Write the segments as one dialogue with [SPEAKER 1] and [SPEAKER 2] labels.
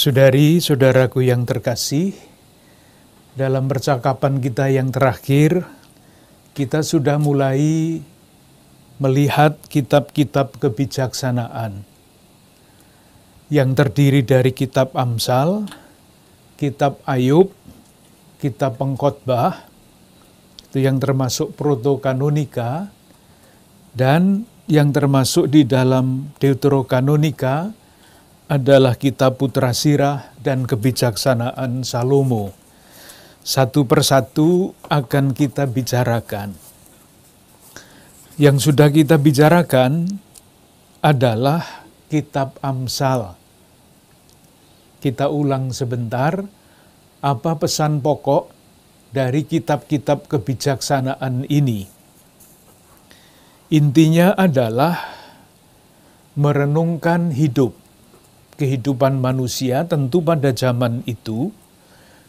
[SPEAKER 1] Saudari-saudaraku yang terkasih, dalam percakapan kita yang terakhir, kita sudah mulai melihat kitab-kitab kebijaksanaan yang terdiri dari kitab Amsal, kitab Ayub, kitab Pengkhotbah, itu yang termasuk protokanonika, dan yang termasuk di dalam Deuterokanonika adalah kitab Putra Sirah dan kebijaksanaan Salomo. Satu persatu akan kita bicarakan. Yang sudah kita bicarakan adalah kitab Amsal. Kita ulang sebentar apa pesan pokok dari kitab-kitab kebijaksanaan ini. Intinya adalah merenungkan kehidupan manusia tentu pada zaman itu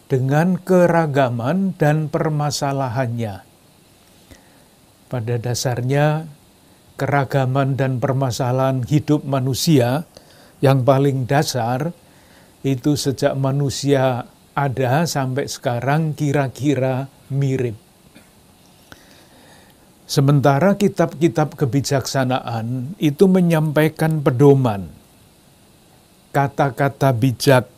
[SPEAKER 1] dengan keragaman dan permasalahannya. Pada dasarnya keragaman dan permasalahan hidup manusia yang paling dasar itu sejak manusia ada sampai sekarang kira-kira mirip. Sementara kitab-kitab kebijaksanaan itu menyampaikan pedoman, kata-kata bijak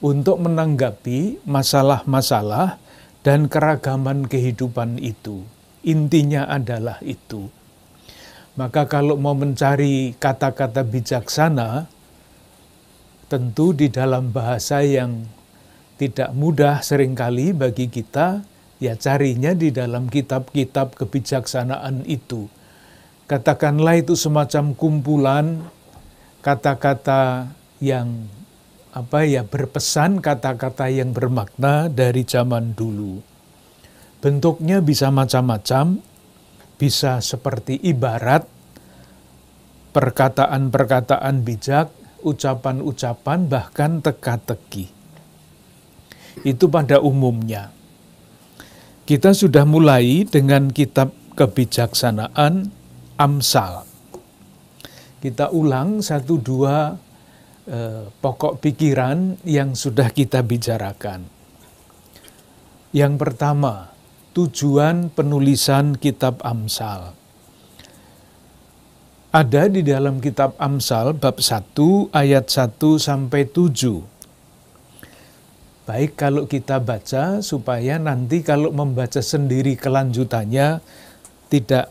[SPEAKER 1] untuk menanggapi masalah-masalah dan keragaman kehidupan itu. Intinya adalah itu. Maka kalau mau mencari kata-kata bijaksana, tentu di dalam bahasa yang tidak mudah seringkali bagi kita, ya carinya di dalam kitab-kitab kebijaksanaan itu. Katakanlah itu semacam kumpulan kata-kata yang berpesan, kata-kata yang bermakna dari zaman dulu. Bentuknya bisa macam-macam, bisa seperti ibarat, perkataan-perkataan bijak, ucapan-ucapan, bahkan teka-teki. Itu pada umumnya. Kita sudah mulai dengan kitab kebijaksanaan Amsal. Kita ulang 1-2 pokok pikiran yang sudah kita bicarakan. Yang pertama, tujuan penulisan kitab Amsal. Ada di dalam kitab Amsal bab 1 ayat 1-7. Baik kalau kita baca supaya nanti kalau membaca sendiri kelanjutannya tidak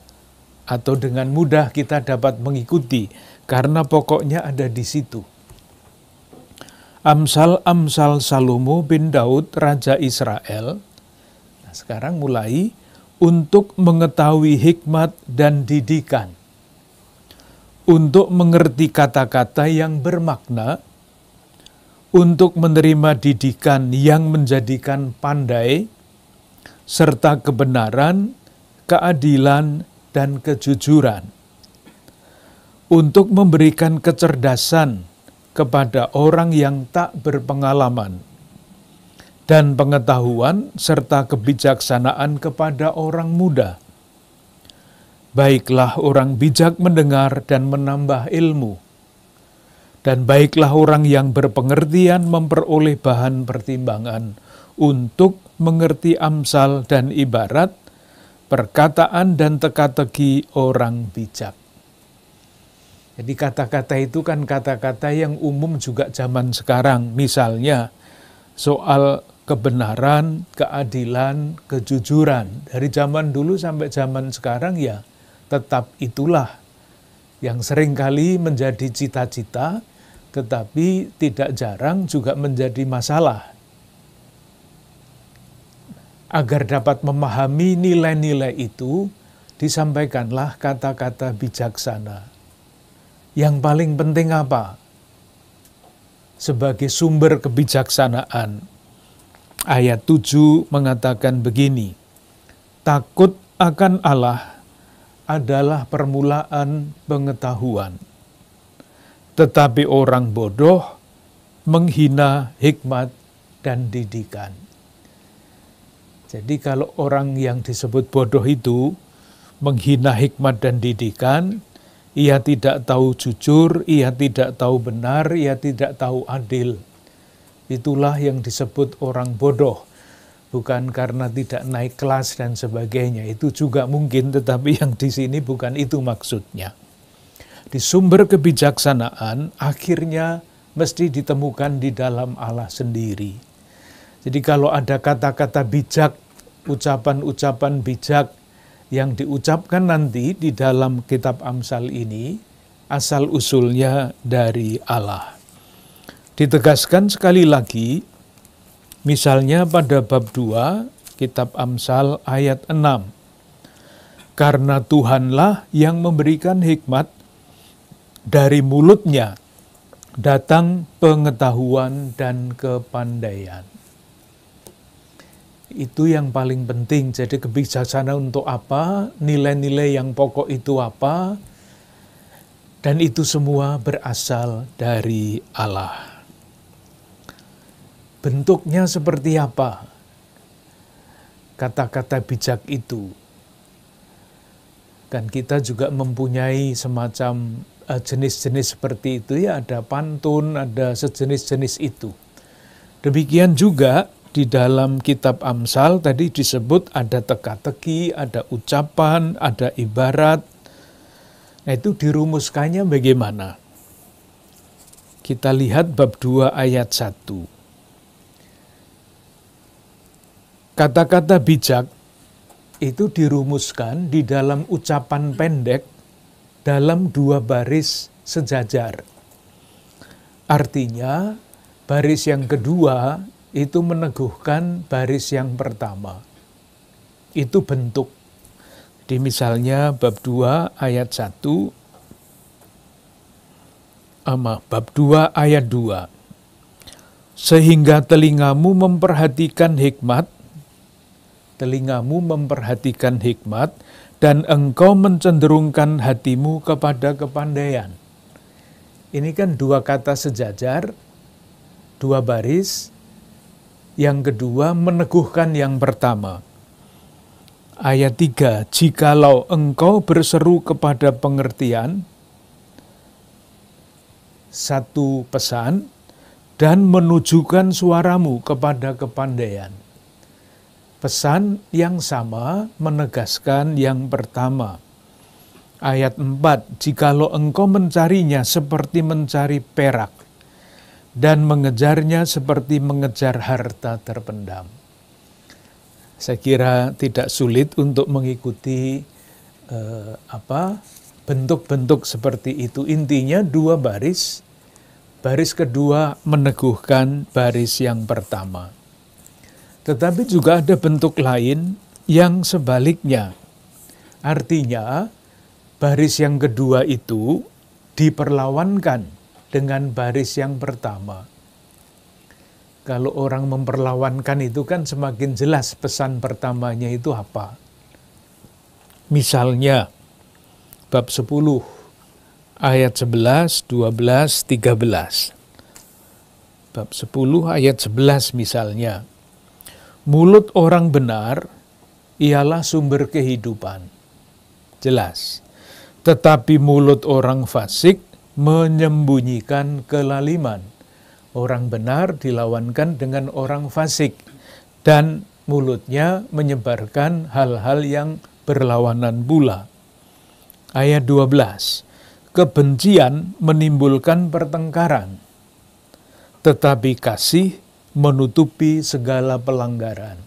[SPEAKER 1] atau dengan mudah kita dapat mengikuti karena pokoknya ada di situ. Amsal Salomo bin Daud Raja Israel. Nah, sekarang mulai untuk mengetahui hikmat dan didikan. Untuk mengerti kata-kata yang bermakna, untuk menerima didikan yang menjadikan pandai, serta kebenaran, keadilan, dan kejujuran. Untuk memberikan kecerdasan kepada orang yang tak berpengalaman, dan pengetahuan serta kebijaksanaan kepada orang muda. Baiklah orang bijak mendengar dan menambah ilmu, dan baiklah orang yang berpengertian memperoleh bahan pertimbangan untuk mengerti amsal dan ibarat, perkataan dan teka-teki orang bijak. Jadi kata-kata itu kan kata-kata yang umum juga zaman sekarang. Misalnya soal kebenaran, keadilan, kejujuran. Dari zaman dulu sampai zaman sekarang ya tetap itulah yang seringkali menjadi cita-cita, tetapi tidak jarang juga menjadi masalah. Agar dapat memahami nilai-nilai itu, disampaikanlah kata-kata bijaksana. Yang paling penting apa? Sebagai sumber kebijaksanaan. Ayat 7 mengatakan begini, takut akan Allah adalah permulaan pengetahuan. Tetapi orang bodoh menghina hikmat dan didikan. Jadi kalau orang yang disebut bodoh itu menghina hikmat dan didikan, Ia tidak tahu jujur, ia tidak tahu benar, ia tidak tahu adil. Itulah yang disebut orang bodoh. Bukan karena tidak naik kelas dan sebagainya. Itu juga mungkin, tetapi yang di sini bukan itu maksudnya. Di sumber kebijaksanaan akhirnya mesti ditemukan di dalam Allah sendiri. Jadi kalau ada kata-kata bijak, ucapan-ucapan bijak yang diucapkan nanti di dalam kitab Amsal ini, asal-usulnya dari Allah. Ditegaskan sekali lagi, misalnya pada bab 2, kitab Amsal ayat 6. Karena Tuhanlah yang memberikan hikmat, dari mulutnya datang pengetahuan dan kepandaian. Itu yang paling penting. Jadi kebijaksanaan untuk apa? Nilai-nilai yang pokok itu apa? Dan itu semua berasal dari Allah. Bentuknya seperti apa? Kata-kata bijak itu. Dan kita juga mempunyai semacam jenis-jenis seperti itu ya. Ada pantun, ada sejenis-jenis itu. Demikian juga di dalam kitab Amsal tadi disebut ada teka-teki, ada ucapan, ada ibarat. Nah itu dirumuskannya bagaimana? Kita lihat bab 2 ayat 1. Kata-kata bijak itu dirumuskan di dalam ucapan pendek dalam 2 baris sejajar. Artinya baris yang kedua itu meneguhkan baris yang pertama. Itu bentuk. Di misalnya bab 2 ayat 1, bab 2 ayat 2. Sehingga telingamu memperhatikan hikmat, dan engkau mencenderungkan hatimu kepada kepandaian. Ini kan 2 kata sejajar, 2 baris. Yang kedua meneguhkan yang pertama. Ayat 3, jikalau engkau berseru kepada pengertian, satu pesan, dan menunjukkan suaramu kepada kepandaian. Pesan yang sama menegaskan yang pertama. Ayat 4, jikalau engkau mencarinya seperti mencari perak, dan mengejarnya seperti mengejar harta terpendam. Saya kira tidak sulit untuk mengikuti bentuk-bentuk seperti itu. Intinya 2 baris. Baris kedua meneguhkan baris yang pertama. Tetapi juga ada bentuk lain yang sebaliknya. Artinya baris yang kedua itu diperlawankan dengan baris yang pertama. Kalau orang memperlawankan itu kan semakin jelas pesan pertamanya itu apa. Misalnya, bab 10, ayat 11, 12, 13. Bab 10 ayat 11 misalnya. Mulut orang benar ialah sumber kehidupan. Jelas. Tetapi mulut orang fasik menyembunyikan kelaliman. Orang benar dilawankan dengan orang fasik, dan mulutnya menyebarkan hal-hal yang berlawanan pula. Ayat 12, kebencian menimbulkan pertengkaran, tetapi kasih menutupi segala pelanggaran.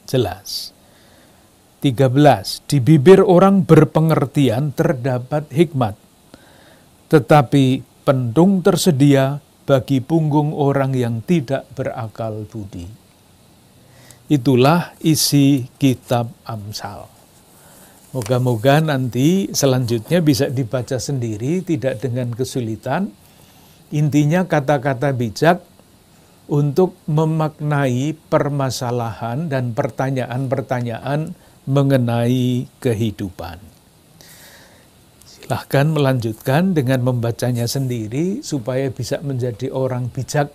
[SPEAKER 1] Jelas. 13, di bibir orang berpengertian terdapat hikmat, tetapi pentung tersedia bagi punggung orang yang tidak berakal budi. Itulah isi kitab Amsal. Moga-moga nanti selanjutnya bisa dibaca sendiri, tidak dengan kesulitan. Intinya kata-kata bijak untuk memaknai permasalahan dan pertanyaan-pertanyaan mengenai kehidupan. Silahkan melanjutkan dengan membacanya sendiri supaya bisa menjadi orang bijak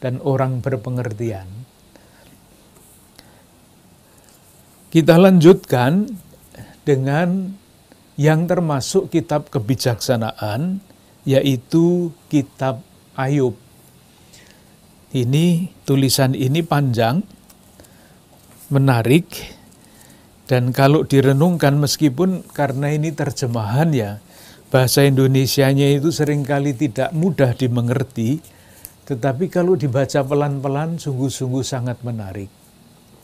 [SPEAKER 1] dan orang berpengertian. Kita lanjutkan dengan yang termasuk kitab kebijaksanaan, yaitu kitab Ayub. Tulisan ini panjang, menarik, dan kalau direnungkan meskipun karena ini terjemahan ya, bahasa Indonesianya itu seringkali tidak mudah dimengerti, tetapi kalau dibaca pelan-pelan sungguh-sungguh sangat menarik.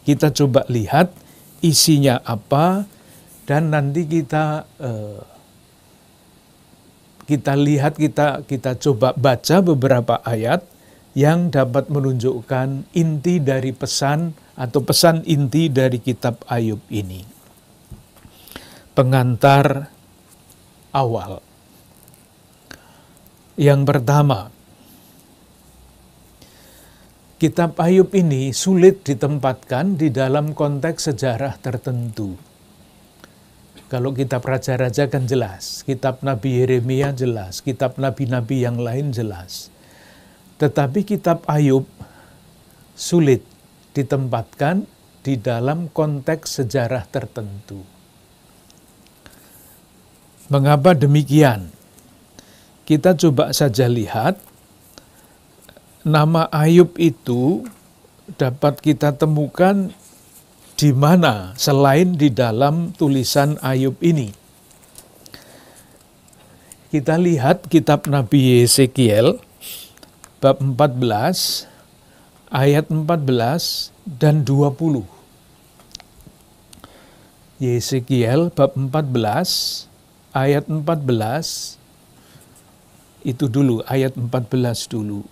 [SPEAKER 1] Kita coba lihat isinya apa, dan nanti kita lihat, kita coba baca beberapa ayat yang dapat menunjukkan inti dari pesan atau pesan inti dari kitab Ayub ini. Pengantar awal. Yang pertama, kitab Ayub ini sulit ditempatkan di dalam konteks sejarah tertentu. Kalau kitab raja-raja kan jelas, kitab Nabi Yeremia jelas, kitab nabi-nabi yang lain jelas. Tetapi kitab Ayub sulit ditempatkan di dalam konteks sejarah tertentu. Mengapa demikian? Kita coba saja lihat, nama Ayub itu dapat kita temukan di mana selain di dalam tulisan Ayub ini. Kita lihat kitab Nabi Yesekiel, bab 14, ayat 14 dan 20. Yesekiel bab 14, ayat 14, itu dulu, ayat 14 dulu.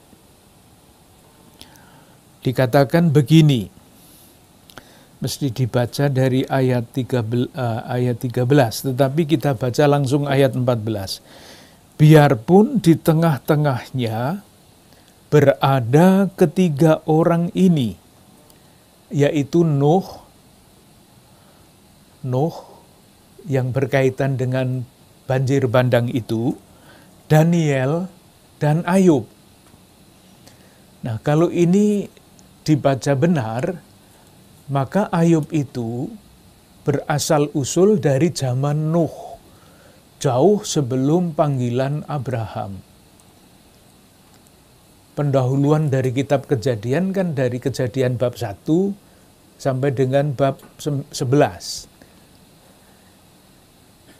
[SPEAKER 1] Dikatakan begini, mesti dibaca dari ayat 13, tetapi kita baca langsung ayat 14. Biarpun di tengah-tengahnya berada ketiga orang ini, yaitu Nuh yang berkaitan dengan banjir bandang itu, Daniel, dan Ayub. Nah, kalau ini dibaca benar, maka Ayub itu berasal usul dari zaman Nuh, jauh sebelum panggilan Abraham. Pendahuluan dari kitab Kejadian kan dari Kejadian bab 1 sampai dengan bab 11.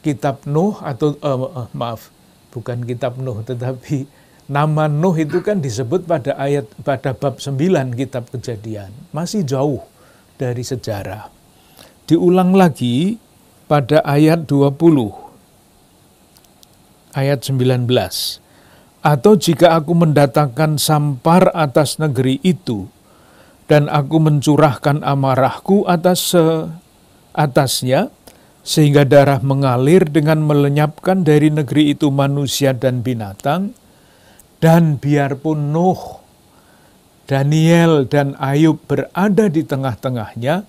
[SPEAKER 1] Kitab Nuh atau bukan kitab Nuh, tetapi nama Nuh itu kan disebut pada bab 9 kitab Kejadian. Masih jauh dari sejarah. Diulang lagi pada ayat 20. Ayat 19. Atau jika aku mendatangkan sampar atas negeri itu, dan aku mencurahkan amarahku atasnya, sehingga darah mengalir dengan melenyapkan dari negeri itu manusia dan binatang, dan biarpun Nuh, Daniel, dan Ayub berada di tengah-tengahnya,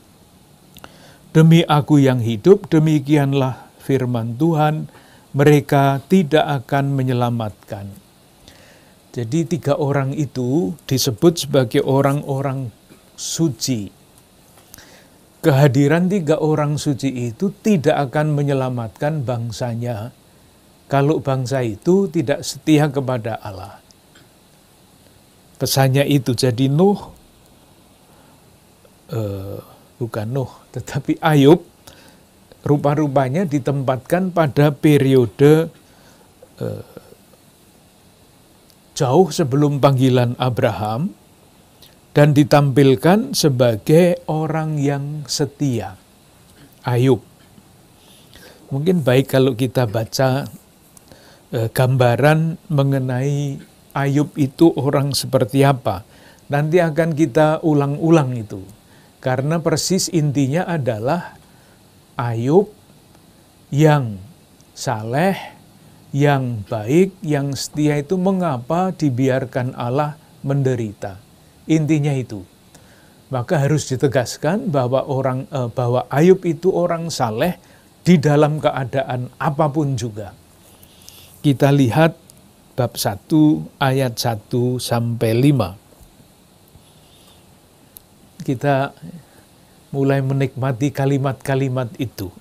[SPEAKER 1] demi aku yang hidup, demikianlah firman Tuhan, mereka tidak akan menyelamatkan. Jadi 3 orang itu disebut sebagai orang-orang suci. Kehadiran 3 orang suci itu tidak akan menyelamatkan bangsanya kalau bangsa itu tidak setia kepada Allah. Pesannya itu, jadi bukan Nuh, tetapi Ayub rupa-rupanya ditempatkan pada periode jauh sebelum panggilan Abraham, dan ditampilkan sebagai orang yang setia. Ayub. Mungkin baik kalau kita baca gambaran mengenai Ayub itu orang seperti apa. Nanti akan kita ulang-ulang itu. Karena persis intinya adalah Ayub yang saleh, yang baik, yang setia itu mengapa dibiarkan Allah menderita. Intinya itu. Maka harus ditegaskan bahwa bahwa Ayub itu orang saleh di dalam keadaan apapun juga. Kita lihat bab 1 ayat 1 sampai 5. Kita mulai menikmati kalimat-kalimat itu.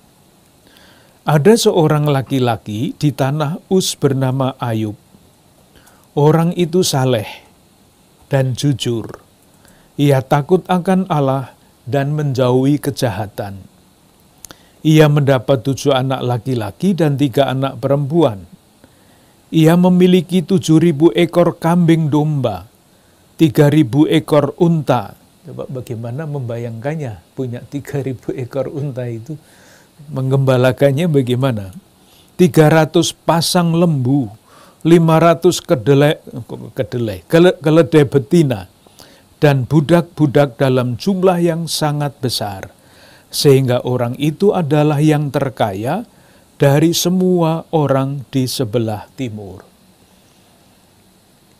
[SPEAKER 1] Ada seorang laki-laki di tanah Uz bernama Ayub. Orang itu saleh dan jujur. Ia takut akan Allah dan menjauhi kejahatan. Ia mendapat 7 anak laki-laki dan 3 anak perempuan. Ia memiliki 7.000 ekor kambing domba, 3.000 ekor unta. Coba bagaimana membayangkannya, punya 3.000 ekor unta itu, menggembalakannya bagaimana? 300 pasang lembu, 500 keledai betina, dan budak-budak dalam jumlah yang sangat besar. Sehingga orang itu adalah yang terkaya dari semua orang di sebelah timur.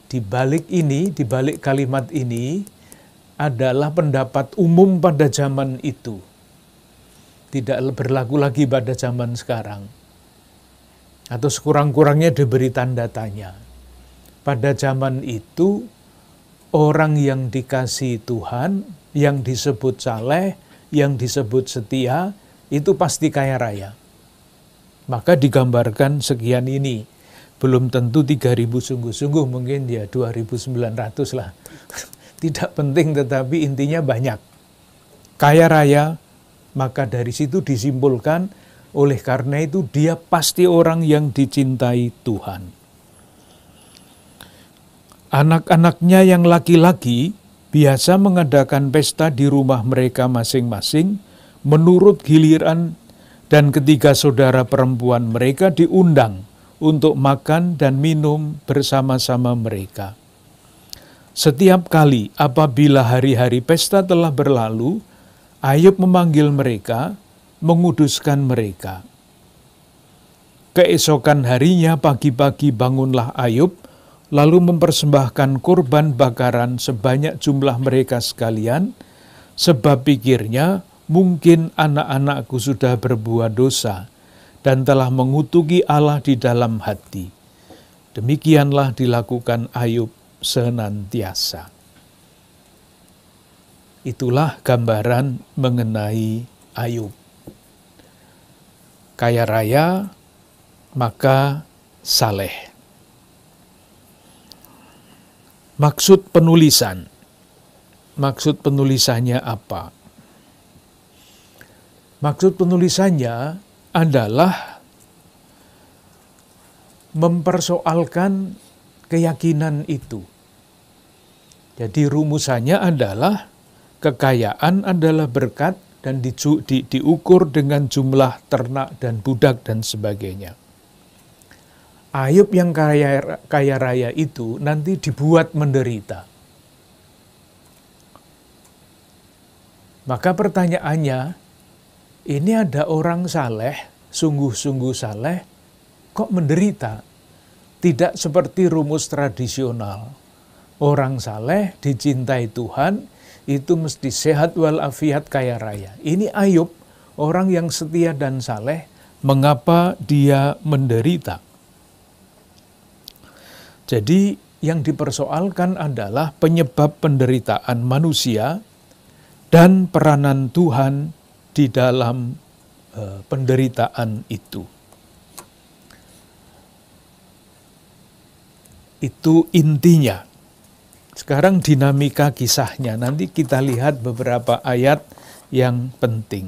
[SPEAKER 1] Di balik ini, di balik kalimat ini, adalah pendapat umum pada zaman itu. Tidak berlaku lagi pada zaman sekarang. Atau sekurang-kurangnya diberi tanda tanya. Pada zaman itu, orang yang dikasihi Tuhan, yang disebut saleh, yang disebut setia, itu pasti kaya raya. Maka digambarkan sekian ini. Belum tentu 3.000 sungguh-sungguh, mungkin ya 2.900 lah. Tidak penting, tetapi intinya banyak. Kaya raya, maka dari situ disimpulkan, oleh karena itu dia pasti orang yang dicintai Tuhan. Anak-anaknya yang laki-laki biasa mengadakan pesta di rumah mereka masing-masing menurut giliran, dan ketiga saudara perempuan mereka diundang untuk makan dan minum bersama-sama mereka. Setiap kali apabila hari-hari pesta telah berlalu, Ayub memanggil mereka, menguduskan mereka. Keesokan harinya pagi-pagi bangunlah Ayub, lalu mempersembahkan korban bakaran sebanyak jumlah mereka sekalian, sebab pikirnya, mungkin anak-anakku sudah berbuat dosa, dan telah mengutuki Allah di dalam hati. Demikianlah dilakukan Ayub senantiasa. Itulah gambaran mengenai Ayub. Kaya raya, maka saleh. Maksud penulisan. Maksud penulisannya apa? Maksud penulisannya adalah mempersoalkan keyakinan itu. Jadi rumusannya adalah kekayaan adalah berkat dan diukur dengan jumlah ternak dan budak dan sebagainya. Ayub yang kaya raya itu nanti dibuat menderita. Maka pertanyaannya, ini ada orang saleh, sungguh-sungguh saleh, kok menderita? Tidak seperti rumus tradisional. Orang saleh dicintai Tuhan, itu mesti sehat walafiat kaya raya. Ini Ayub, orang yang setia dan saleh, mengapa dia menderita? Jadi yang dipersoalkan adalah penyebab penderitaan manusia dan peranan Tuhan di dalam penderitaan itu. Itu intinya. Sekarang dinamika kisahnya, nanti kita lihat beberapa ayat yang penting.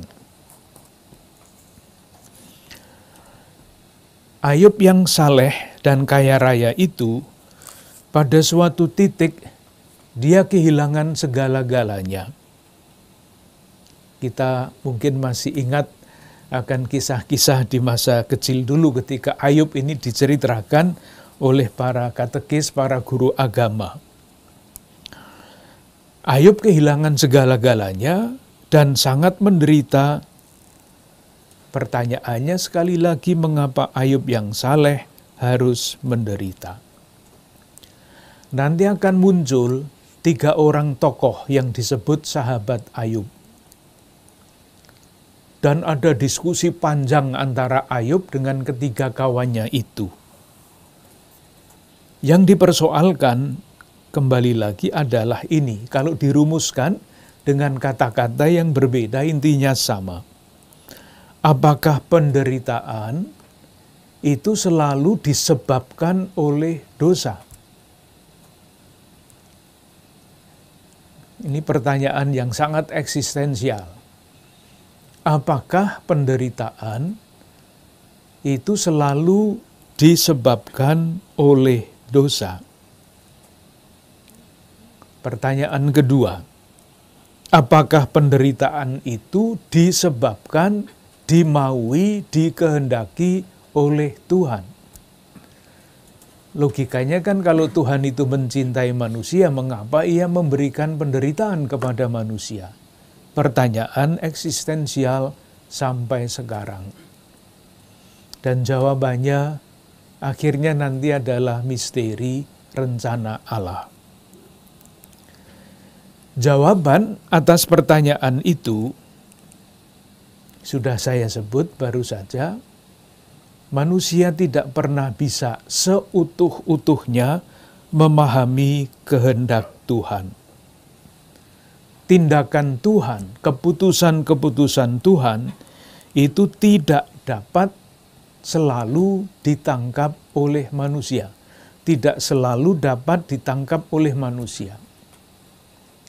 [SPEAKER 1] Ayub yang saleh dan kaya raya itu, pada suatu titik dia kehilangan segala-galanya. Kita mungkin masih ingat akan kisah-kisah di masa kecil dulu ketika Ayub ini diceritakan oleh para katekis, para guru agama. Ayub kehilangan segala-galanya dan sangat menderita. Pertanyaannya sekali lagi, mengapa Ayub yang saleh harus menderita? Nanti akan muncul 3 orang tokoh yang disebut sahabat Ayub. Dan ada diskusi panjang antara Ayub dengan ketiga kawannya itu. Yang dipersoalkan kembali lagi adalah ini. Kalau dirumuskan dengan kata-kata yang berbeda, intinya sama. apakah penderitaan itu selalu disebabkan oleh dosa? Ini pertanyaan yang sangat eksistensial. Apakah penderitaan itu selalu disebabkan oleh dosa? Pertanyaan kedua, apakah penderitaan itu disebabkan, dimaui, dikehendaki oleh Tuhan? Logikanya kan kalau Tuhan itu mencintai manusia, mengapa Ia memberikan penderitaan kepada manusia? Pertanyaan eksistensial sampai sekarang. Dan jawabannya akhirnya nanti adalah misteri rencana Allah. Jawaban atas pertanyaan itu sudah saya sebut baru saja. Manusia tidak pernah bisa seutuh-utuhnya memahami kehendak Tuhan. Tindakan Tuhan, keputusan-keputusan Tuhan itu tidak dapat selalu ditangkap oleh manusia. Tidak selalu dapat ditangkap oleh manusia.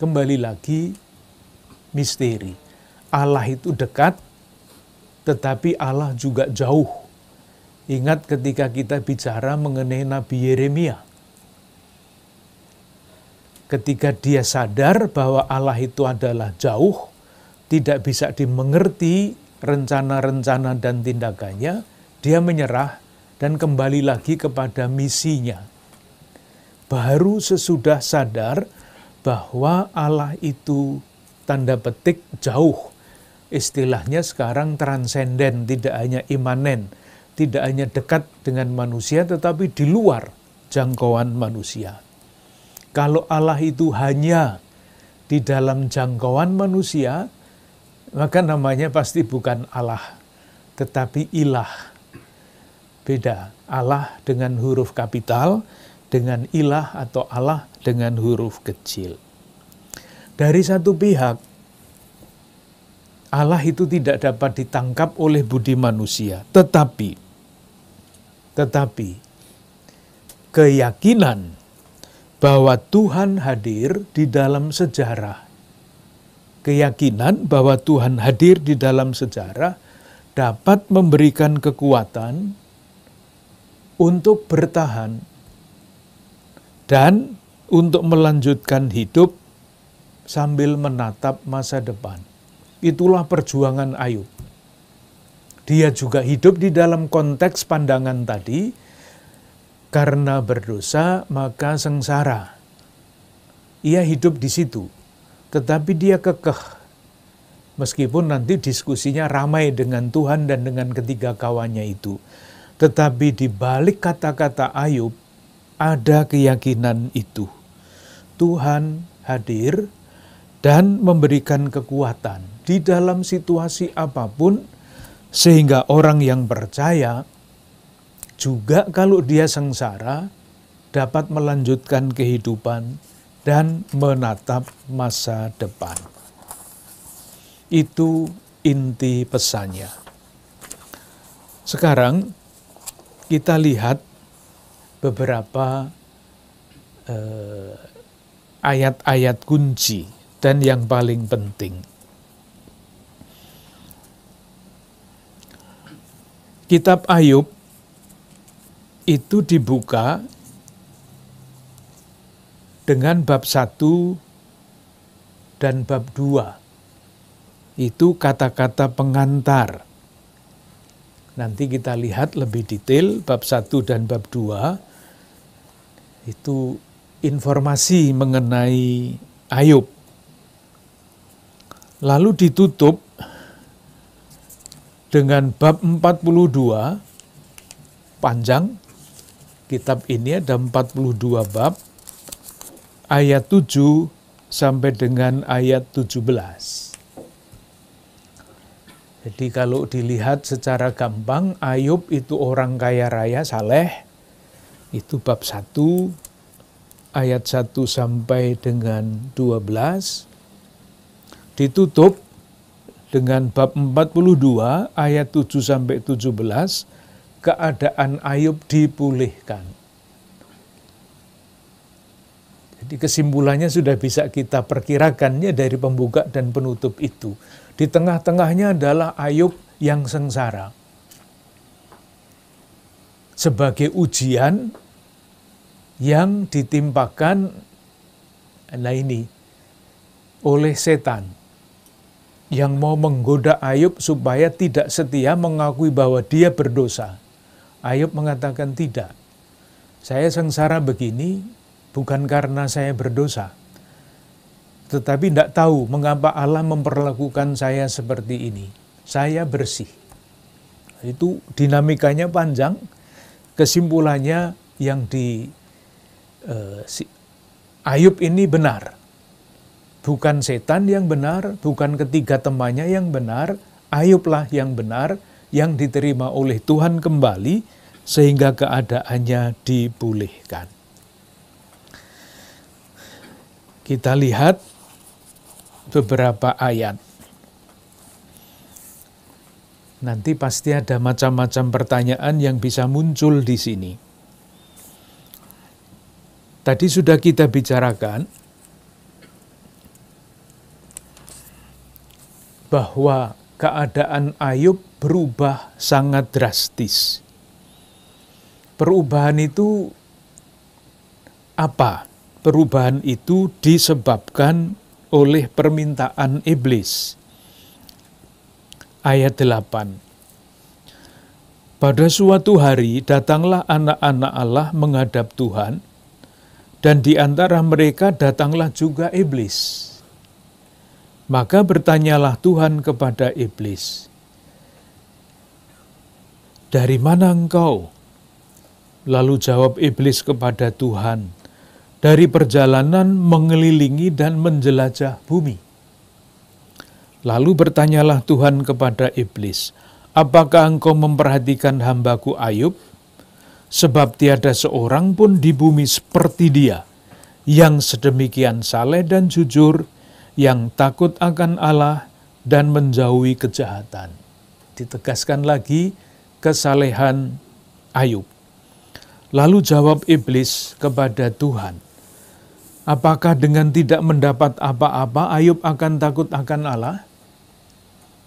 [SPEAKER 1] Kembali lagi, misteri. Allah itu dekat, tetapi Allah juga jauh. Ingat ketika kita bicara mengenai Nabi Yeremia. Ketika dia sadar bahwa Allah itu adalah jauh, tidak bisa dimengerti rencana-rencana dan tindakannya, dia menyerah dan kembali lagi kepada misinya. Baru sesudah sadar bahwa Allah itu tanda petik jauh. Istilahnya sekarang transenden, tidak hanya imanen. Tidak hanya dekat dengan manusia, tetapi di luar jangkauan manusia. Kalau Allah itu hanya di dalam jangkauan manusia, maka namanya pasti bukan Allah, tetapi ilah. Beda, Allah dengan huruf kapital, dengan ilah atau Allah dengan huruf kecil. Dari satu pihak, Allah itu tidak dapat ditangkap oleh budi manusia, tetapi keyakinan bahwa Tuhan hadir di dalam sejarah, keyakinan bahwa Tuhan hadir di dalam sejarah dapat memberikan kekuatan untuk bertahan dan untuk melanjutkan hidup sambil menatap masa depan. Itulah perjuangan Ayub. Dia juga hidup di dalam konteks pandangan tadi, karena berdosa maka sengsara. Ia hidup di situ, tetapi dia kekeh. Meskipun nanti diskusinya ramai dengan Tuhan dan dengan ketiga kawannya itu. Tetapi di balik kata-kata Ayub, ada keyakinan itu. Tuhan hadir dan memberikan kekuatan di dalam situasi apapun, sehingga orang yang percaya juga kalau dia sengsara dapat melanjutkan kehidupan dan menatap masa depan. Itu inti pesannya. Sekarang kita lihat beberapa ayat-ayat kunci dan yang paling penting. Kitab Ayub itu dibuka dengan bab 1 dan bab 2. Itu kata-kata pengantar. Nanti kita lihat lebih detail bab 1 dan bab 2. Itu informasi mengenai Ayub. Lalu ditutup dengan bab 42, panjang. Kitab ini ada 42 bab, ayat 7 sampai dengan ayat 17. Jadi kalau dilihat secara gampang, Ayub itu orang kaya raya, saleh. Itu bab 1, ayat 1 sampai dengan 12. Ditutup dengan bab 42 ayat 7-17, keadaan Ayub dipulihkan. Jadi kesimpulannya sudah bisa kita perkirakannya dari pembuka dan penutup itu. Di tengah-tengahnya adalah Ayub yang sengsara. Sebagai ujian yang ditimpakan oleh setan yang mau menggoda Ayub supaya tidak setia mengakui bahwa dia berdosa. Ayub mengatakan tidak. Saya sengsara begini bukan karena saya berdosa, tetapi tidak tahu mengapa Allah memperlakukan saya seperti ini. Saya bersih. Itu dinamikanya panjang. Kesimpulannya yang Ayub ini benar. Bukan setan yang benar, bukan ketiga temannya yang benar, Ayublah yang benar, yang diterima oleh Tuhan kembali, sehingga keadaannya dipulihkan. Kita lihat beberapa ayat. Nanti pasti ada macam-macam pertanyaan yang bisa muncul di sini. Tadi sudah kita bicarakan bahwa keadaan Ayub berubah sangat drastis. Perubahan itu apa? Perubahan itu disebabkan oleh permintaan iblis. Ayat 8. Pada suatu hari datanglah anak-anak Allah menghadap Tuhan, dan di antara mereka datanglah juga iblis. Maka bertanyalah Tuhan kepada iblis, "Dari mana engkau?" Lalu jawab iblis kepada Tuhan, "Dari perjalanan mengelilingi dan menjelajah bumi." Lalu bertanyalah Tuhan kepada iblis, "Apakah engkau memperhatikan hambaku Ayub? Sebab tiada seorang pun di bumi seperti dia, yang sedemikian saleh dan jujur, yang takut akan Allah dan menjauhi kejahatan." Ditegaskan lagi kesalehan Ayub. Lalu jawab iblis kepada Tuhan, "Apakah dengan tidak mendapat apa-apa Ayub akan takut akan Allah?"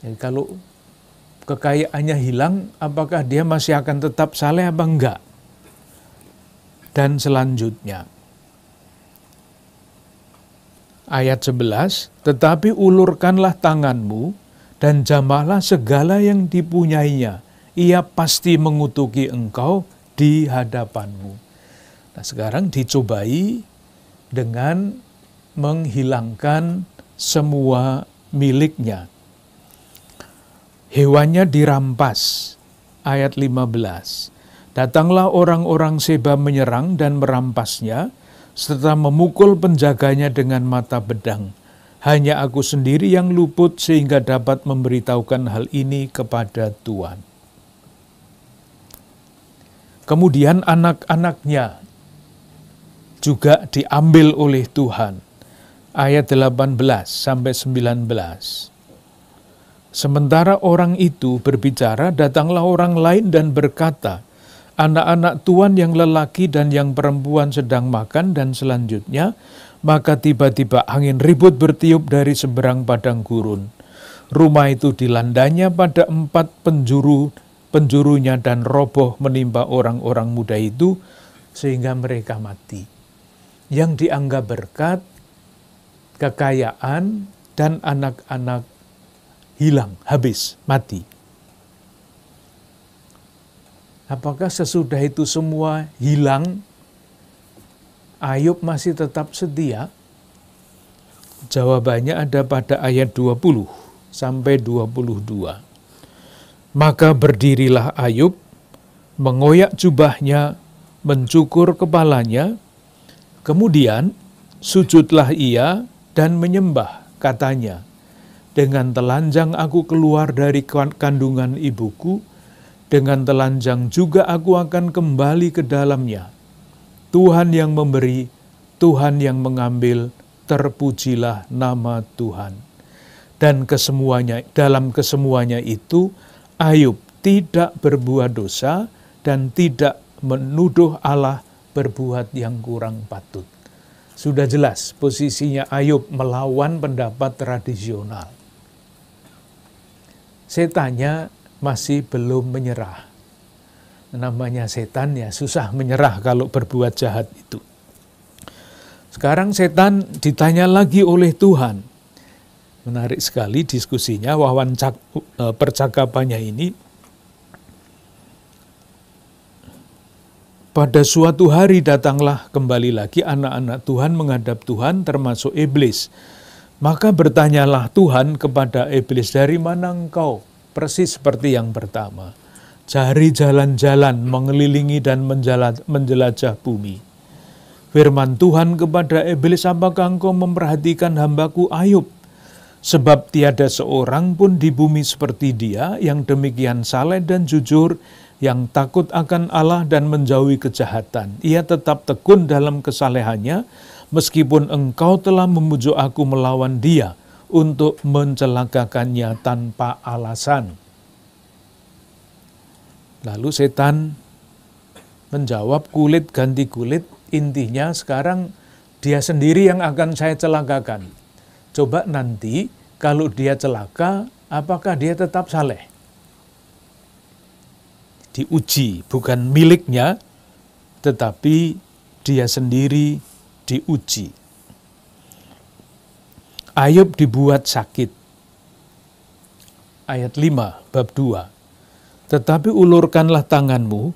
[SPEAKER 1] Jadi kalau kekayaannya hilang, apakah dia masih akan tetap saleh apa enggak? Dan selanjutnya, ayat 11, "Tetapi ulurkanlah tanganmu dan jamahlah segala yang dipunyainya. Ia pasti mengutuki engkau di hadapanmu." Nah, sekarang dicobai dengan menghilangkan semua miliknya. Hewannya dirampas. Ayat 15. Datanglah orang-orang Seba menyerang dan merampasnya, serta memukul penjaganya dengan mata pedang. Hanya aku sendiri yang luput sehingga dapat memberitahukan hal ini kepada Tuhan. Kemudian anak-anaknya juga diambil oleh Tuhan. Ayat 18-19. Sementara orang itu berbicara, datanglah orang lain dan berkata, "Anak-anak Tuhan yang lelaki dan yang perempuan sedang makan," dan selanjutnya, maka tiba-tiba angin ribut bertiup dari seberang padang gurun. Rumah itu dilandanya pada 4 penjurunya dan roboh menimpa orang-orang muda itu sehingga mereka mati. Yang dianggap berkat, kekayaan, dan anak-anak hilang, habis, mati. Apakah sesudah itu semua hilang, Ayub masih tetap setia? Jawabannya ada pada ayat 20-22. Maka berdirilah Ayub, mengoyak jubahnya, mencukur kepalanya, kemudian sujudlah ia dan menyembah, katanya, "Dengan telanjang aku keluar dari kandungan ibuku, dengan telanjang juga aku akan kembali ke dalamnya. Tuhan yang memberi, Tuhan yang mengambil, terpujilah nama Tuhan." Dan dalam kesemuanya itu Ayub tidak berbuat dosa dan tidak menuduh Allah berbuat yang kurang patut. Sudah jelas posisinya Ayub melawan pendapat tradisional. Setannya masih belum menyerah. Namanya setan ya susah menyerah kalau berbuat jahat itu. Sekarang setan ditanya lagi oleh Tuhan. Menarik sekali diskusinya, percakapannya ini. Pada suatu hari datanglah kembali lagi anak-anak Tuhan menghadap Tuhan termasuk iblis. Maka bertanyalah Tuhan kepada iblis, dari mana engkau? Persis seperti yang pertama. Cari jalan-jalan mengelilingi dan menjelajah bumi. Firman Tuhan kepada iblis, apakah engkau memperhatikan hambaku Ayub? Sebab tiada seorang pun di bumi seperti dia yang demikian saleh dan jujur, yang takut akan Allah dan menjauhi kejahatan. Ia tetap tekun dalam kesalehannya, meskipun engkau telah memujuk aku melawan dia untuk mencelakakannya tanpa alasan. Lalu setan menjawab, kulit ganti kulit, intinya sekarang dia sendiri yang akan saya celakakan. Coba nanti kalau dia celaka, apakah dia tetap saleh? Diuji, bukan miliknya, tetapi dia sendiri diuji. Ayub dibuat sakit. Ayat 5, bab 2. Tetapi ulurkanlah tanganmu,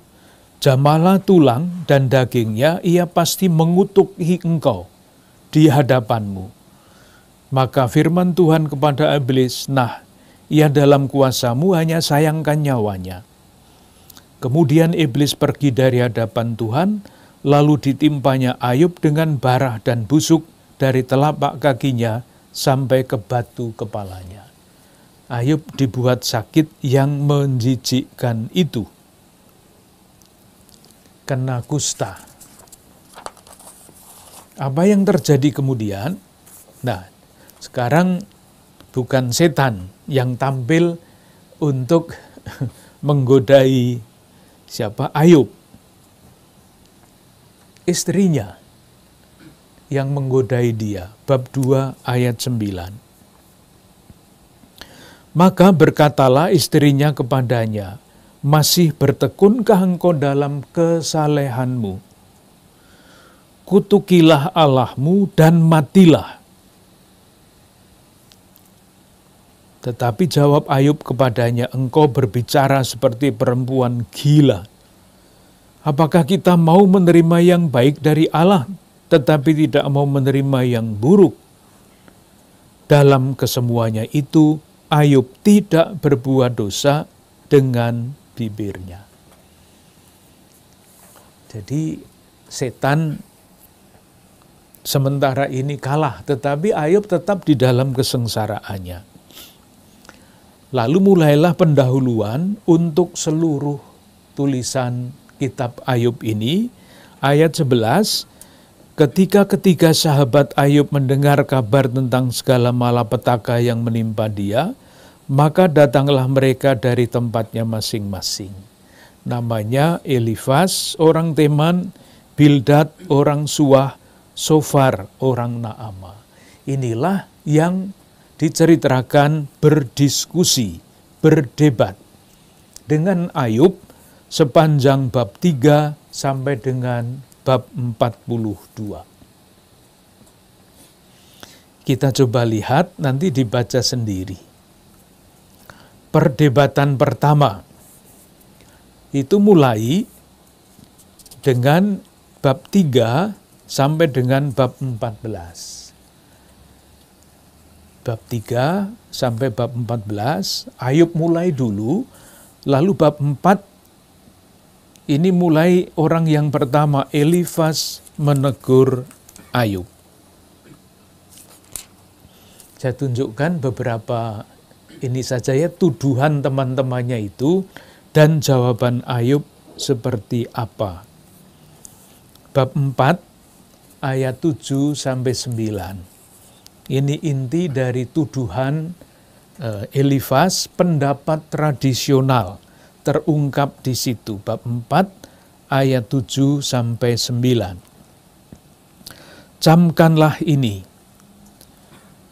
[SPEAKER 1] jamalah tulang dan dagingnya, ia pasti mengutuki engkau di hadapanmu. Maka firman Tuhan kepada iblis, nah, ia dalam kuasamu, hanya sayangkan nyawanya. Kemudian iblis pergi dari hadapan Tuhan, lalu ditimpanya Ayub dengan barah dan busuk dari telapak kakinya sampai ke batu kepalanya. Ayub dibuat sakit yang menjijikkan itu. Kena kusta. Apa yang terjadi kemudian? Nah, sekarang bukan setan yang tampil untuk menggodai siapa? Ayub. Istrinya yang menggodai dia. Bab 2 ayat 9. Maka berkatalah istrinya kepadanya, masih bertekunkah engkau dalam kesalehanmu? Kutukilah Allahmu dan matilah. Tetapi jawab Ayub kepadanya, engkau berbicara seperti perempuan gila. Apakah kita mau menerima yang baik dari Allah, tetapi tidak mau menerima yang buruk? Dalam kesemuanya itu, Ayub tidak berbuat dosa dengan bibirnya. Jadi setan sementara ini kalah, tetapi Ayub tetap di dalam kesengsaraannya. Lalu mulailah pendahuluan untuk seluruh tulisan kitab Ayub ini. Ayat 11, ketika ketiga sahabat Ayub mendengar kabar tentang segala malapetaka yang menimpa dia, maka datanglah mereka dari tempatnya masing-masing. Namanya Elifas, orang Teman, Bildad, orang Suah, Sofar, orang Naama. Inilah yang diceritakan berdiskusi, berdebat dengan Ayub sepanjang bab 3 sampai dengan bab 42. Kita coba lihat, nanti dibaca sendiri. Perdebatan pertama itu mulai dengan bab 3 sampai dengan bab 14. Bab 3 sampai bab 14, Ayub mulai dulu, lalu bab 4, ini mulai orang yang pertama, Elifas menegur Ayub. Saya tunjukkan beberapa, ini saja ya, tuduhan teman-temannya itu, dan jawaban Ayub seperti apa. Bab 4, ayat 7 sampai 9. Ini inti dari tuduhan Elifas, pendapat tradisional terungkap di situ, bab 4 ayat 7 sampai 9. Camkanlah ini,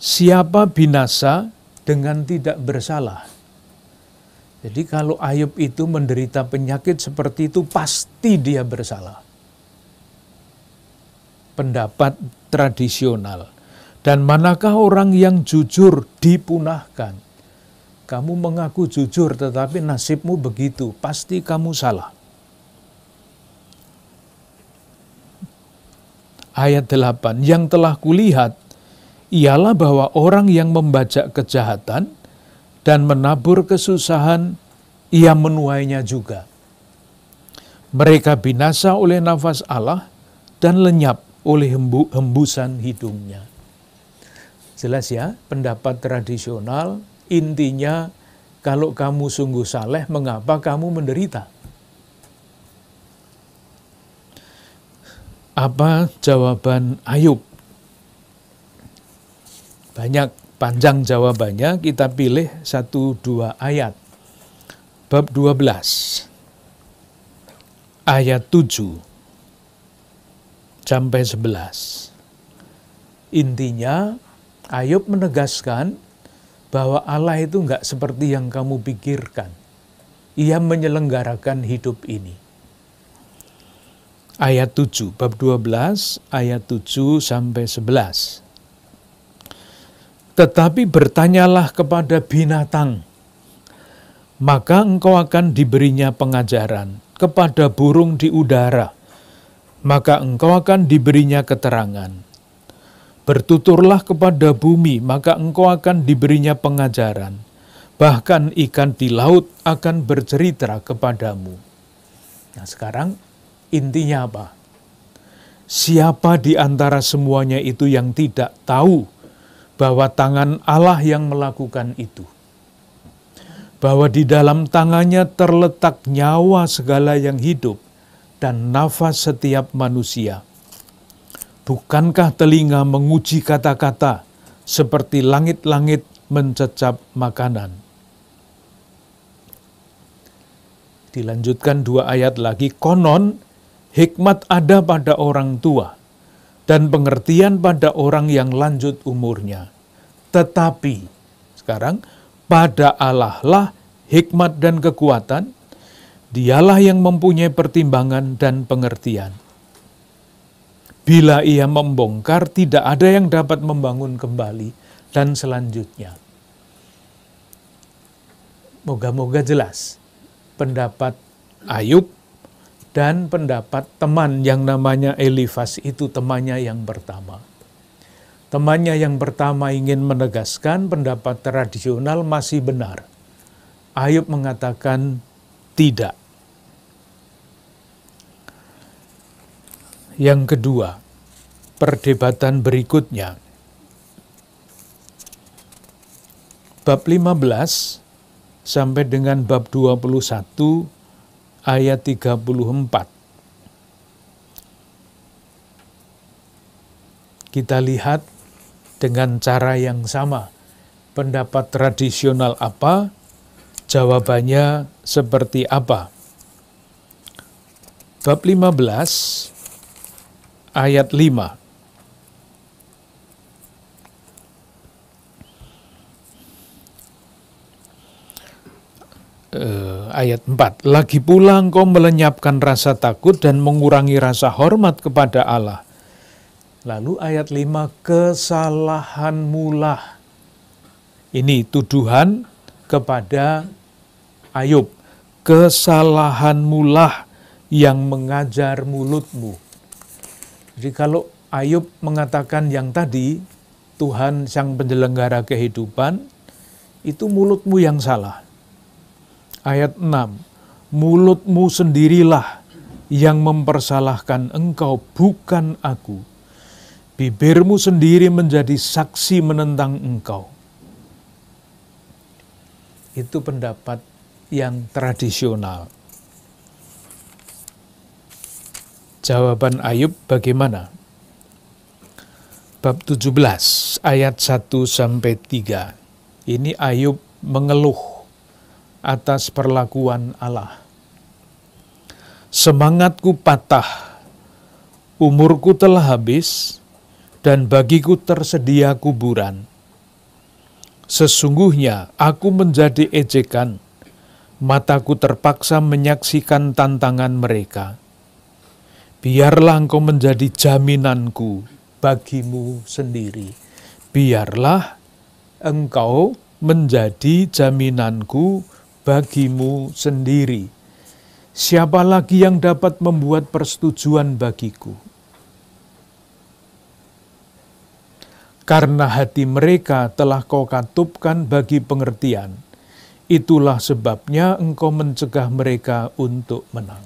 [SPEAKER 1] siapa binasa dengan tidak bersalah. Jadi kalau Ayub itu menderita penyakit seperti itu, pasti dia bersalah. Pendapat tradisional. Dan manakah orang yang jujur dipunahkan? Kamu mengaku jujur tetapi nasibmu begitu, pasti kamu salah. Ayat 8, yang telah kulihat ialah bahwa orang yang membajak kejahatan dan menabur kesusahan, ia menuainya juga. Mereka binasa oleh nafas Allah dan lenyap oleh hembusan hidungnya. Jelas ya, pendapat tradisional intinya kalau kamu sungguh saleh, mengapa kamu menderita? Apa jawaban Ayub? Banyak, panjang jawabannya, kita pilih 1-2 ayat. Bab 12, ayat 7 sampai 11. Intinya, Ayub menegaskan bahwa Allah itu enggak seperti yang kamu pikirkan. Ia menyelenggarakan hidup ini. Ayat 7, bab 12, ayat 7 sampai 11. Tetapi bertanyalah kepada binatang, maka engkau akan diberinya pengajaran. Kepada burung di udara, maka engkau akan diberinya keterangan. Bertuturlah kepada bumi, maka engkau akan diberinya pengajaran. Bahkan ikan di laut akan bercerita kepadamu. Nah sekarang intinya apa? Siapa di antara semuanya itu yang tidak tahu bahwa tangan Allah yang melakukan itu? Bahwa di dalam tangannya terletak nyawa segala yang hidup dan nafas setiap manusia. Bukankah telinga menguji kata-kata seperti langit-langit mencecap makanan? Dilanjutkan 2 ayat lagi, konon hikmat ada pada orang tua dan pengertian pada orang yang lanjut umurnya. Tetapi, sekarang, pada Allah lah hikmat dan kekuatan, dialah yang mempunyai pertimbangan dan pengertian. Bila ia membongkar, tidak ada yang dapat membangun kembali, dan selanjutnya. Moga-moga jelas pendapat Ayub dan pendapat teman yang namanya Elifas itu temannya yang pertama. Temannya yang pertama ingin menegaskan pendapat tradisional masih benar. Ayub mengatakan tidak. Yang kedua, perdebatan berikutnya. Bab 15 sampai dengan bab 21 ayat 34. Kita lihat dengan cara yang sama. Pendapat tradisional apa? Jawabannya seperti apa? Bab 15 ayat 5. Ayat 4. Lagi pula engkau melenyapkan rasa takut dan mengurangi rasa hormat kepada Allah. Lalu ayat 5, kesalahanmulah. Ini tuduhan kepada Ayub. Kesalahanmulah yang mengajar mulutmu. Jadi kalau Ayub mengatakan yang tadi, Tuhan sang penyelenggara kehidupan, itu mulutmu yang salah. Ayat 6, mulutmu sendirilah yang mempersalahkan engkau, bukan aku. Bibirmu sendiri menjadi saksi menentang engkau. Itu pendapat yang tradisional. Jawaban Ayub bagaimana? Bab 17 ayat 1-3. Ini Ayub mengeluh atas perlakuan Allah. Semangatku patah, umurku telah habis, dan bagiku tersedia kuburan. Sesungguhnya aku menjadi ejekan, mataku terpaksa menyaksikan tantangan mereka. Biarlah engkau menjadi jaminanku bagimu sendiri. Biarlah engkau menjadi jaminanku bagimu sendiri. Siapa lagi yang dapat membuat persetujuan bagiku? Karena hati mereka telah kau katupkan bagi pengertian, itulah sebabnya engkau mencegah mereka untuk menang.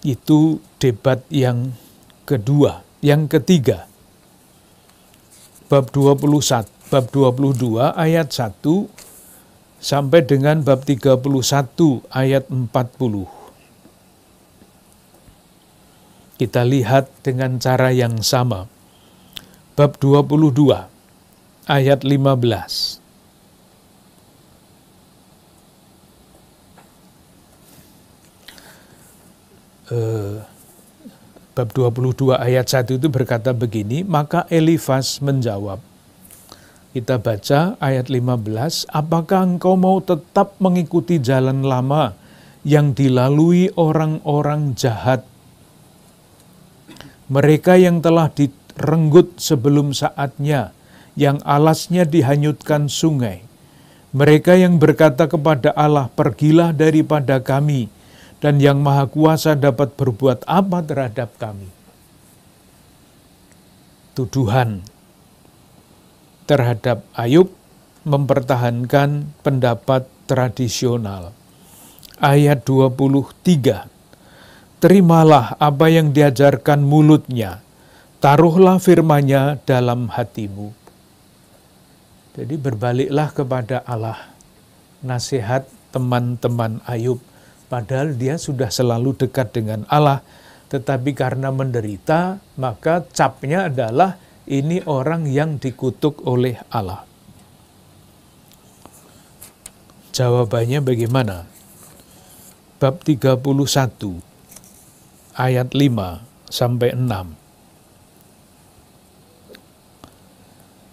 [SPEAKER 1] Itu debat yang kedua. Yang ketiga, bab 21, bab 22 ayat 1 sampai dengan bab 31 ayat 40. Kita lihat dengan cara yang sama. Bab 22 ayat 15. Bab 22 ayat 1 itu berkata begini, maka Elifas menjawab. Kita baca ayat 15, apakah engkau mau tetap mengikuti jalan lama yang dilalui orang-orang jahat? Mereka yang telah direnggut sebelum saatnya, yang alasnya dihanyutkan sungai. Mereka yang berkata kepada Allah, pergilah daripada kami, dan yang Maha Kuasa dapat berbuat apa terhadap kami? Tuduhan terhadap Ayub mempertahankan pendapat tradisional. Ayat 23, terimalah apa yang diajarkan mulutnya, taruhlah firman-Nya dalam hatimu. Jadi berbaliklah kepada Allah, nasihat teman-teman Ayub. Padahal dia sudah selalu dekat dengan Allah, tetapi karena menderita, maka capnya adalah ini orang yang dikutuk oleh Allah. Jawabannya bagaimana? Bab 31, ayat 5 sampai 6.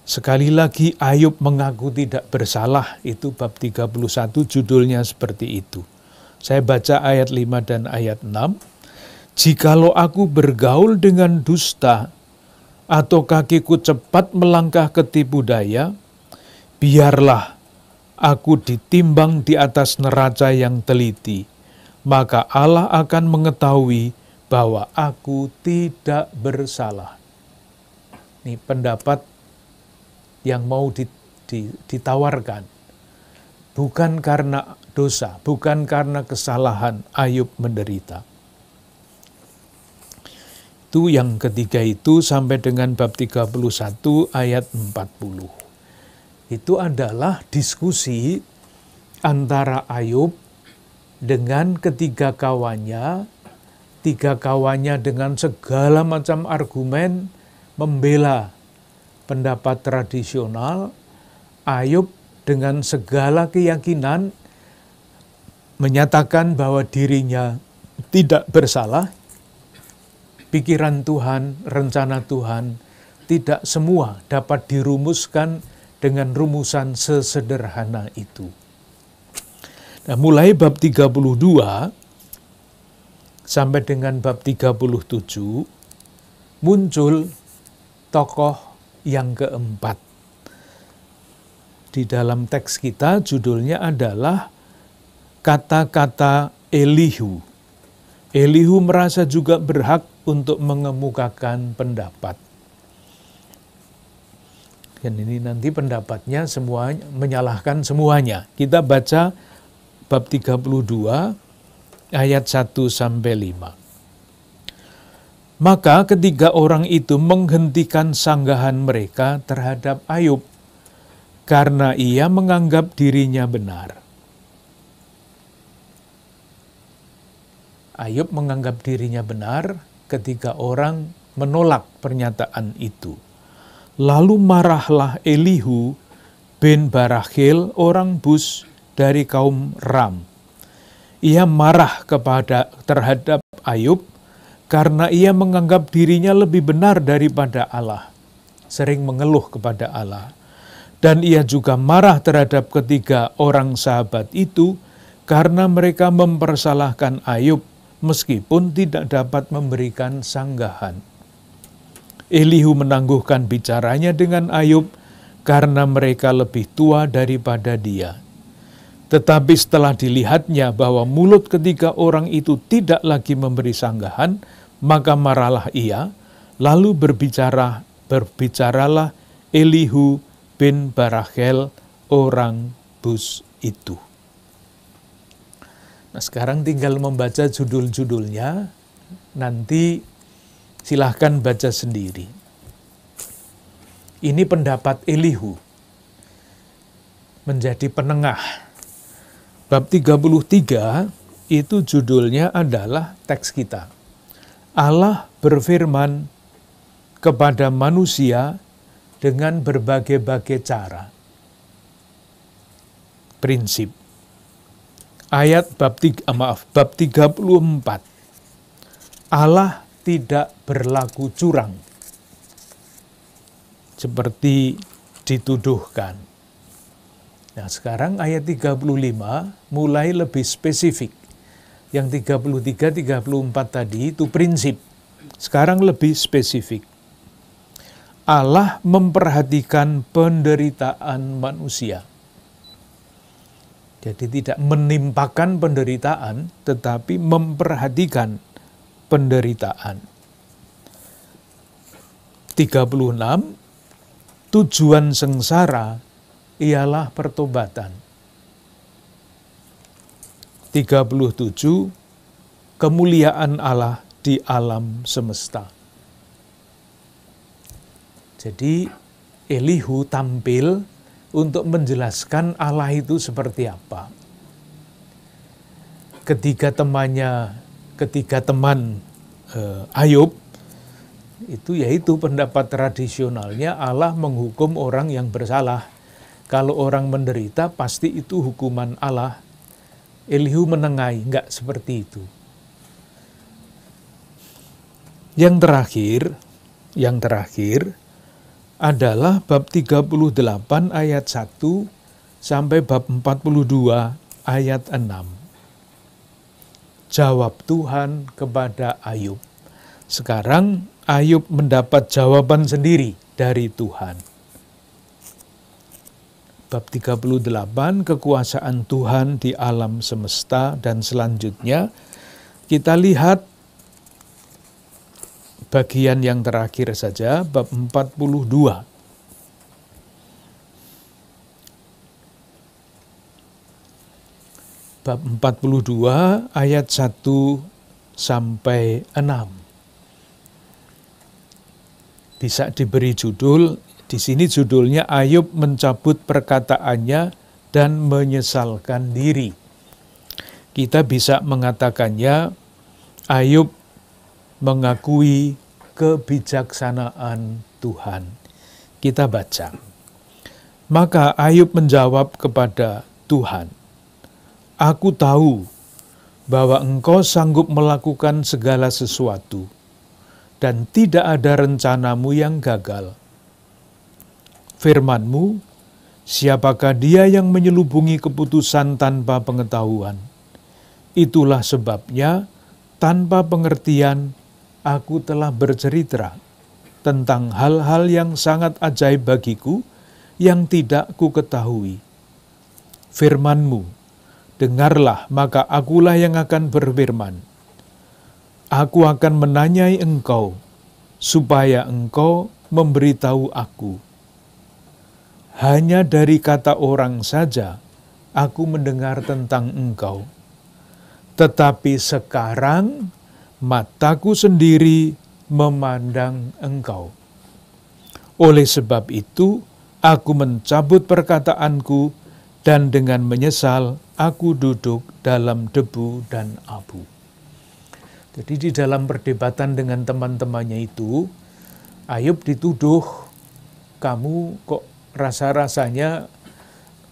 [SPEAKER 1] Sekali lagi Ayub mengaku tidak bersalah, itu bab 31 judulnya seperti itu. Saya baca ayat 5 dan ayat 6. Jikalau aku bergaul dengan dusta, atau kakiku cepat melangkah ke tipu daya, biarlah aku ditimbang di atas neraca yang teliti, maka Allah akan mengetahui bahwa aku tidak bersalah. Ini pendapat yang mau ditawarkan. Bukan karena dosa, bukan karena kesalahan Ayub menderita. Itu yang ketiga itu sampai dengan bab 31 ayat 40. Itu adalah diskusi antara Ayub dengan ketiga kawannya. Tiga kawannya dengan segala macam argumen membela pendapat tradisional. Ayub dengan segala keyakinan menyatakan bahwa dirinya tidak bersalah. Pikiran Tuhan, rencana Tuhan, tidak semua dapat dirumuskan dengan rumusan sesederhana itu. Nah, mulai bab 32 sampai dengan bab 37 muncul tokoh yang keempat. Di dalam teks kita judulnya adalah kata-kata Elihu. Elihu merasa juga berhak untuk mengemukakan pendapat. Dan ini nanti pendapatnya semuanya menyalahkan semuanya. Kita baca bab 32 ayat 1 sampai 5. Maka ketiga orang itu menghentikan sanggahan mereka terhadap Ayub karena ia menganggap dirinya benar. Ayub menganggap dirinya benar, ketiga orang menolak pernyataan itu. Lalu marahlah Elihu bin Barachil orang Bus dari kaum Ram. Ia marah terhadap Ayub karena ia menganggap dirinya lebih benar daripada Allah, sering mengeluh kepada Allah. Dan ia juga marah terhadap ketiga orang sahabat itu karena mereka mempersalahkan Ayub meskipun tidak dapat memberikan sanggahan. Elihu menangguhkan bicaranya dengan Ayub karena mereka lebih tua daripada dia. Tetapi setelah dilihatnya bahwa mulut ketiga orang itu tidak lagi memberi sanggahan, maka marahlah ia, lalu berbicaralah Elihu bin Barachil orang Bus itu. Nah, sekarang tinggal membaca judul-judulnya, nanti silahkan baca sendiri. Ini pendapat Elihu menjadi penengah. Bab 33 itu judulnya adalah teks kita. Allah berfirman kepada manusia dengan berbagai-bagai cara. Prinsip. Bab 34. Allah tidak berlaku curang seperti dituduhkan. Nah, sekarang ayat 35 mulai lebih spesifik. Yang 33, 34 tadi itu prinsip. Sekarang lebih spesifik. Allah memperhatikan penderitaan manusia. Jadi tidak menimpakan penderitaan, tetapi memperhatikan penderitaan. 36, tujuan sengsara ialah pertobatan. 37, kemuliaan Allah di alam semesta. Jadi Elihu tampil untuk menjelaskan Allah itu seperti apa. Ketiga teman Ayub, itu yaitu pendapat tradisionalnya Allah menghukum orang yang bersalah. Kalau orang menderita pasti itu hukuman Allah. Elihu menengahi, enggak seperti itu. Yang terakhir adalah bab 38 ayat 1 sampai bab 42 ayat 6. Jawab Tuhan kepada Ayub. Sekarang Ayub mendapat jawaban sendiri dari Tuhan. Bab 38, kekuasaan Tuhan di alam semesta, dan selanjutnya kita lihat bagian yang terakhir saja, bab 42. Bab 42 ayat 1 sampai 6. Bisa diberi judul, di sini judulnya Ayub mencabut perkataannya dan menyesalkan diri. Kita bisa mengatakannya Ayub mengakui kebijaksanaan Tuhan. Kita baca. Maka Ayub menjawab kepada Tuhan, "Aku tahu bahwa Engkau sanggup melakukan segala sesuatu, dan tidak ada rencanamu yang gagal. Firman-Mu, siapakah dia yang menyelubungi keputusan tanpa pengetahuan? Itulah sebabnya, tanpa pengertian, aku telah bercerita tentang hal-hal yang sangat ajaib bagiku yang tidak ku ketahui. Firman-Mu, dengarlah, maka akulah yang akan berfirman. Aku akan menanyai Engkau, supaya Engkau memberitahu aku. Hanya dari kata orang saja aku mendengar tentang Engkau. Tetapi sekarang mataku sendiri memandang Engkau. Oleh sebab itu, aku mencabut perkataanku, dan dengan menyesal aku duduk dalam debu dan abu." Jadi di dalam perdebatan dengan teman-temannya itu, Ayub dituduh kamu kok rasa-rasanya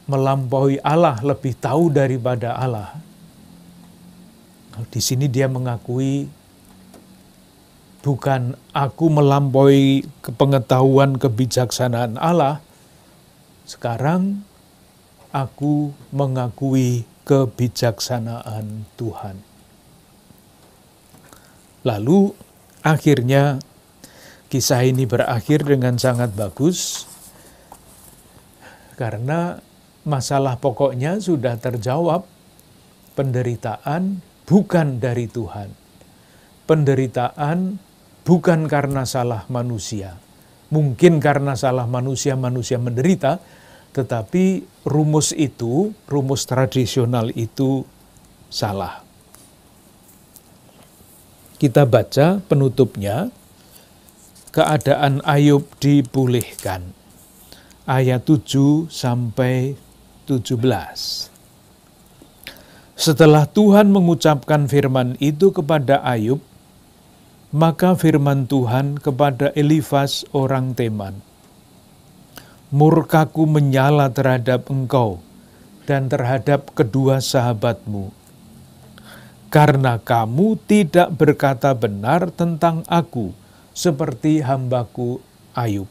[SPEAKER 1] melampaui Allah, lebih tahu daripada Allah. Di sini dia mengakui, bukan aku melampaui kepengetahuan kebijaksanaan Allah, sekarang aku mengakui kebijaksanaan Tuhan. Lalu akhirnya kisah ini berakhir dengan sangat bagus, karena masalah pokoknya sudah terjawab. Penderitaan bukan dari Tuhan. Penderitaan bukan karena salah manusia. Mungkin karena salah manusia, manusia menderita, tetapi rumus itu, rumus tradisional itu salah. Kita baca penutupnya, keadaan Ayub dipulihkan. Ayat 7 sampai 17. Setelah Tuhan mengucapkan firman itu kepada Ayub, maka firman Tuhan kepada Elifas orang Teman, murkaku menyala terhadap engkau dan terhadap kedua sahabatmu, karena kamu tidak berkata benar tentang aku seperti hambaku Ayub.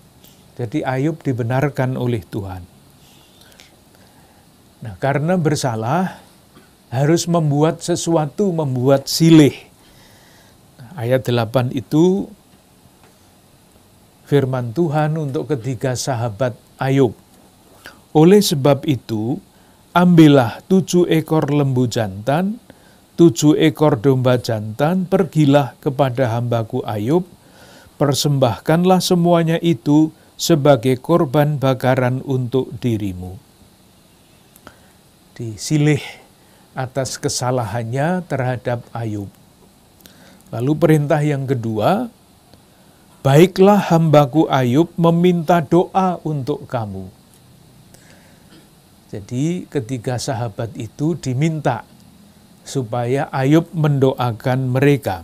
[SPEAKER 1] Jadi Ayub dibenarkan oleh Tuhan. Nah, karena bersalah harus membuat sesuatu, membuat silih. Ayat 8 itu firman Tuhan untuk ketiga sahabat Ayub. Oleh sebab itu, ambillah 7 ekor lembu jantan, 7 ekor domba jantan, pergilah kepada hambaku Ayub, persembahkanlah semuanya itu sebagai korban bakaran untuk dirimu. Disilih atas kesalahannya terhadap Ayub. Lalu perintah yang kedua, baiklah hambaku Ayub meminta doa untuk kamu. Jadi ketiga sahabat itu diminta supaya Ayub mendoakan mereka.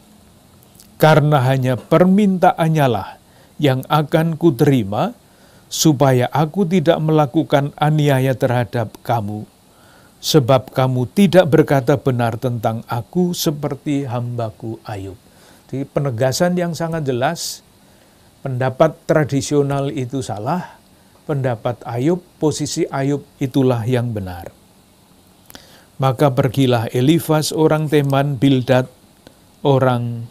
[SPEAKER 1] Karena hanya permintaannya lah yang akan kuterima, supaya aku tidak melakukan aniaya terhadap kamu. Sebab kamu tidak berkata benar tentang aku seperti hambaku Ayub. Jadi penegasan yang sangat jelas, pendapat tradisional itu salah, pendapat Ayub, posisi Ayub itulah yang benar. Maka pergilah Elifas orang Teman, Bildad orang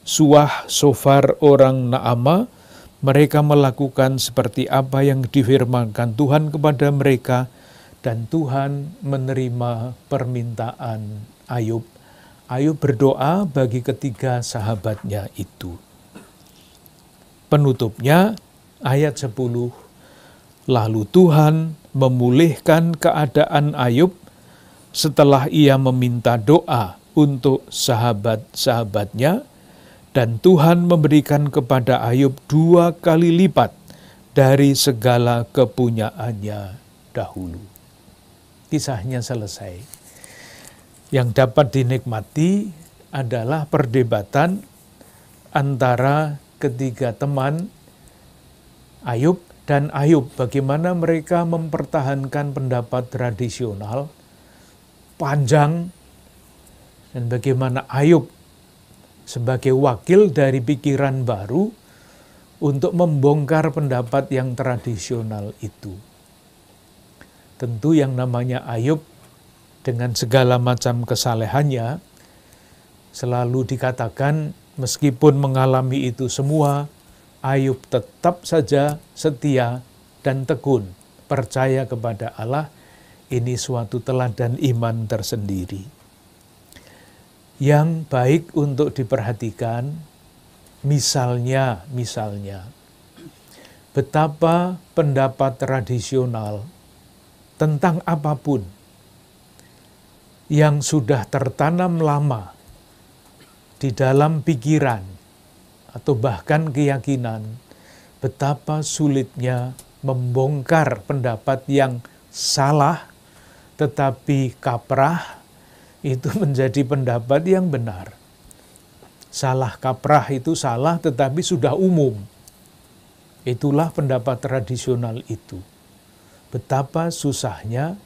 [SPEAKER 1] Suah, Sofar orang Naama, mereka melakukan seperti apa yang difirmankan Tuhan kepada mereka, dan Tuhan menerima permintaan Ayub. Ayub berdoa bagi ketiga sahabatnya itu. Penutupnya ayat 10. Lalu Tuhan memulihkan keadaan Ayub setelah ia meminta doa untuk sahabat-sahabatnya, dan Tuhan memberikan kepada Ayub 2 kali lipat dari segala kepunyaannya dahulu. Kisahnya selesai. Yang dapat dinikmati adalah perdebatan antara ketiga teman Ayub dan Ayub. Bagaimana mereka mempertahankan pendapat tradisional panjang, dan bagaimana Ayub sebagai wakil dari pikiran baru untuk membongkar pendapat yang tradisional itu. Tentu yang namanya Ayub dengan segala macam kesalehannya selalu dikatakan meskipun mengalami itu semua, Ayub tetap saja setia dan tekun, percaya kepada Allah. Ini suatu teladan iman tersendiri. Yang baik untuk diperhatikan, misalnya, betapa pendapat tradisional tentang apapun yang sudah tertanam lama di dalam pikiran atau bahkan keyakinan, betapa sulitnya membongkar pendapat yang salah tetapi kaprah itu menjadi pendapat yang benar. Salah kaprah itu salah tetapi sudah umum. Itulah pendapat tradisional itu. Betapa susahnya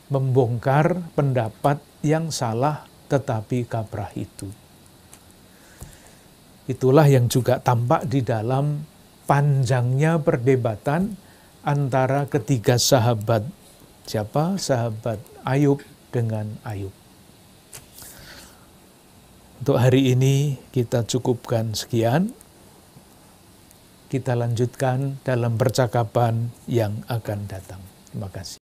[SPEAKER 1] membongkar pendapat yang salah tetapi kaprah itu. Itulah yang juga tampak di dalam panjangnya perdebatan antara ketiga sahabat. Siapa? Sahabat Ayub dengan Ayub. Untuk hari ini kita cukupkan sekian. Kita lanjutkan dalam percakapan yang akan datang. Terima kasih.